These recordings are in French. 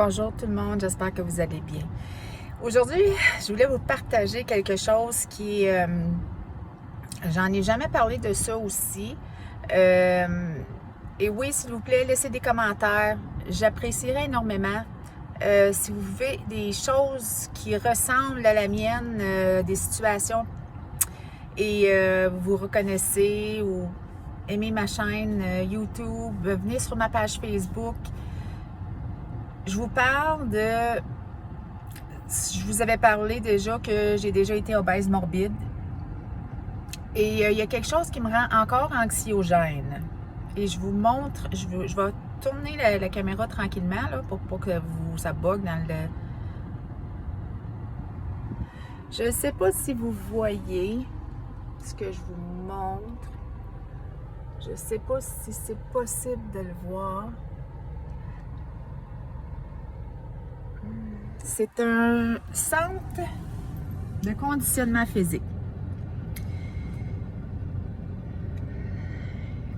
Bonjour tout le monde, j'espère que vous allez bien. Aujourd'hui, je voulais vous partager quelque chose qui j'en ai jamais parlé de ça aussi. Et oui, s'il vous plaît, laissez des commentaires. J'apprécierais énormément. Si vous vivez des choses qui ressemblent à la mienne, des situations, et vous vous reconnaissez ou aimez ma chaîne YouTube, venez sur ma page Facebook. Je vous parle de... Je vous avais parlé déjà que j'ai déjà été obèse morbide. Et il y a quelque chose qui me rend encore anxiogène. Et je vous montre, je vais tourner la caméra tranquillement là, pour pas que ça bug dans le... Je ne sais pas si vous voyez ce que je vous montre. Je ne sais pas si c'est possible de le voir. C'est un centre de conditionnement physique.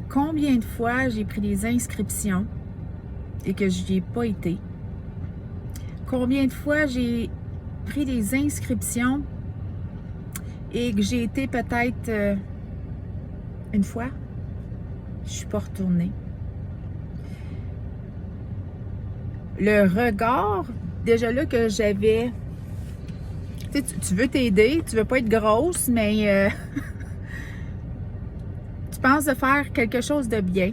Combien de fois j'ai pris des inscriptions et que je n'y ai pas été? Combien de fois j'ai pris des inscriptions et que j'ai été peut-être une fois? Je ne suis pas retournée. Le regard, déjà là que j'avais... Tu veux t'aider, tu veux pas être grosse, mais tu penses de faire quelque chose de bien.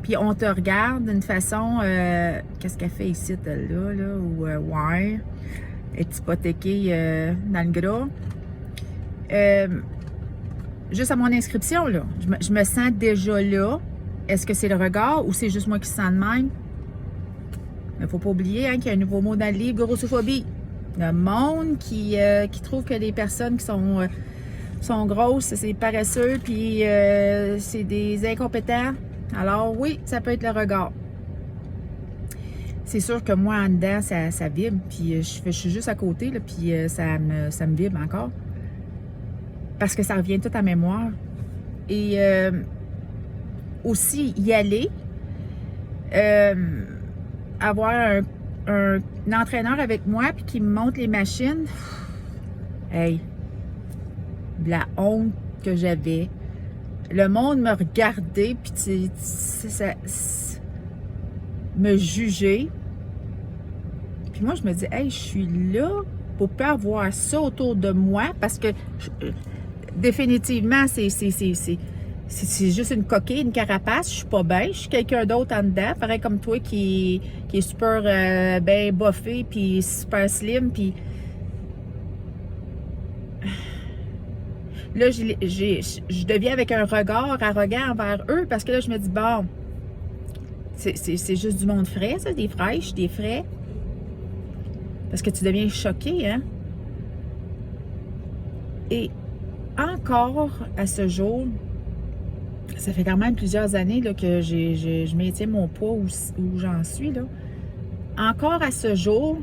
Puis on te regarde d'une façon... qu'est-ce qu'elle fait ici, là, ou ouais, est hypothéquée dans le gras. Juste à mon inscription, là, je me sens déjà là. Est-ce que c'est le regard ou c'est juste moi qui sens de même? Il ne faut pas oublier qu'il y a un nouveau mot dans le livre, grossophobie. Le monde qui trouve que les personnes qui sont grosses, c'est paresseux, puis c'est des incompétents. Alors oui, ça peut être le regard. C'est sûr que moi, en dedans, ça vibre, puis je suis juste à côté, là, puis ça me vibre encore. Parce que ça revient tout à mémoire. Et aussi, y aller, avoir un entraîneur avec moi puis qui me montre les machines. Hey, la honte que j'avais. Le monde me regardait puis me juger. Puis moi, je me dis, hey, je suis là pour pas avoir ça autour de moi parce que définitivement, c'est juste une coquille, une carapace. Je suis pas bien. Je suis quelqu'un d'autre en dedans. Pareil comme toi qui est super bien boffé, puis super slim. Puis là, je deviens avec un regard arrogant envers eux parce que là, je me dis, bon, c'est juste du monde frais, ça, des fraîches, des frais. Parce que tu deviens choqué, hein? Et encore à ce jour, ça fait quand même plusieurs années là, que je maintiens mon poids où j'en suis. Là. Encore à ce jour,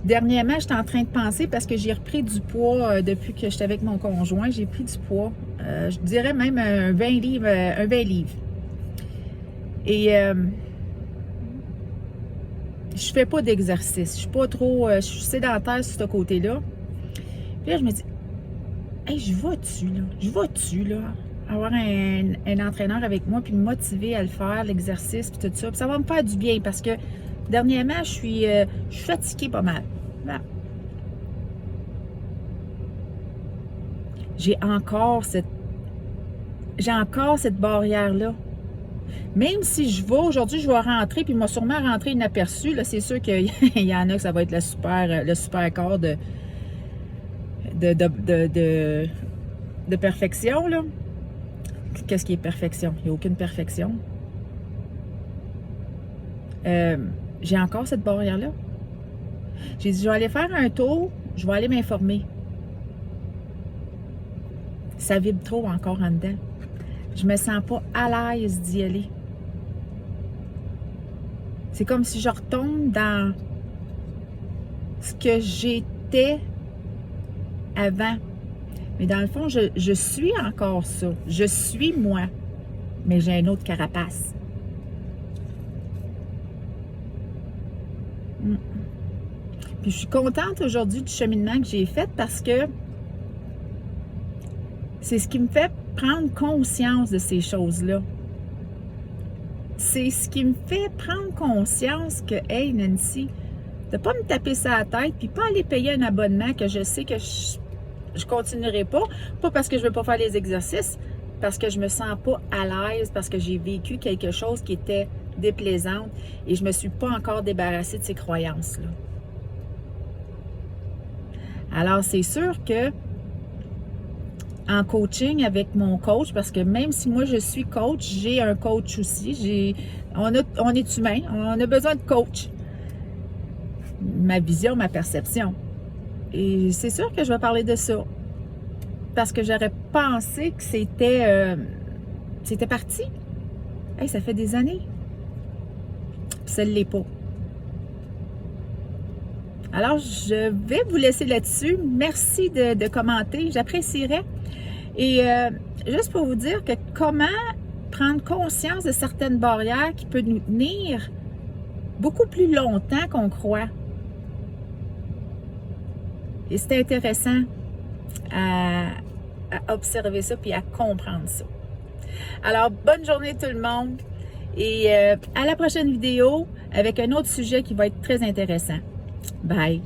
dernièrement, j'étais en train de penser parce que j'ai repris du poids depuis que j'étais avec mon conjoint. J'ai pris du poids. Je dirais même un 20 livres. Et je fais pas d'exercice. Je suis pas trop... je suis sédentaire sur ce côté-là. Puis là, je me dis, hey, je vais-tu, là? Je vais-tu, là? Avoir un entraîneur avec moi puis me motiver à le faire, l'exercice puis tout ça. Puis ça va me faire du bien parce que dernièrement, je suis fatiguée pas mal. Voilà. J'ai encore cette barrière-là. Même si je vais, aujourd'hui, je vais rentrer, puis il m'a sûrement rentré inaperçu. Là, c'est sûr qu'il y en a que ça va être le super corps de perfection, là. Qu'est-ce qui est perfection? Il n'y a aucune perfection. J'ai encore cette barrière-là. J'ai dit, je vais aller faire un tour, je vais aller m'informer. Ça vibre trop encore en dedans. Je me sens pas à l'aise d'y aller. C'est comme si je retombe dans ce que j'étais avant. Mais dans le fond, je suis encore ça. Je suis moi. Mais j'ai une autre carapace. Puis je suis contente aujourd'hui du cheminement que j'ai fait parce que c'est ce qui me fait prendre conscience de ces choses-là. C'est ce qui me fait prendre conscience que, hey Nancy, de ne pas me taper ça à la tête puis pas aller payer un abonnement que je sais que je continuerai pas parce que je ne veux pas faire les exercices, parce que je me sens pas à l'aise, parce que j'ai vécu quelque chose qui était déplaisant et je me suis pas encore débarrassée de ces croyances-là. Alors, c'est sûr que en coaching avec mon coach, parce que même si moi je suis coach, j'ai un coach aussi. On est humain, on a besoin de coach. Ma vision, ma perception. Et c'est sûr que je vais parler de ça. Parce que j'aurais pensé que c'était parti. Hey, ça fait des années. Puis ça ne l'est pas. Alors, je vais vous laisser là-dessus. Merci de commenter. J'apprécierais. Et juste pour vous dire que comment prendre conscience de certaines barrières qui peuvent nous tenir beaucoup plus longtemps qu'on croit. Et c'est intéressant à observer ça puis à comprendre ça. Alors, bonne journée tout le monde et à la prochaine vidéo avec un autre sujet qui va être très intéressant. Bye!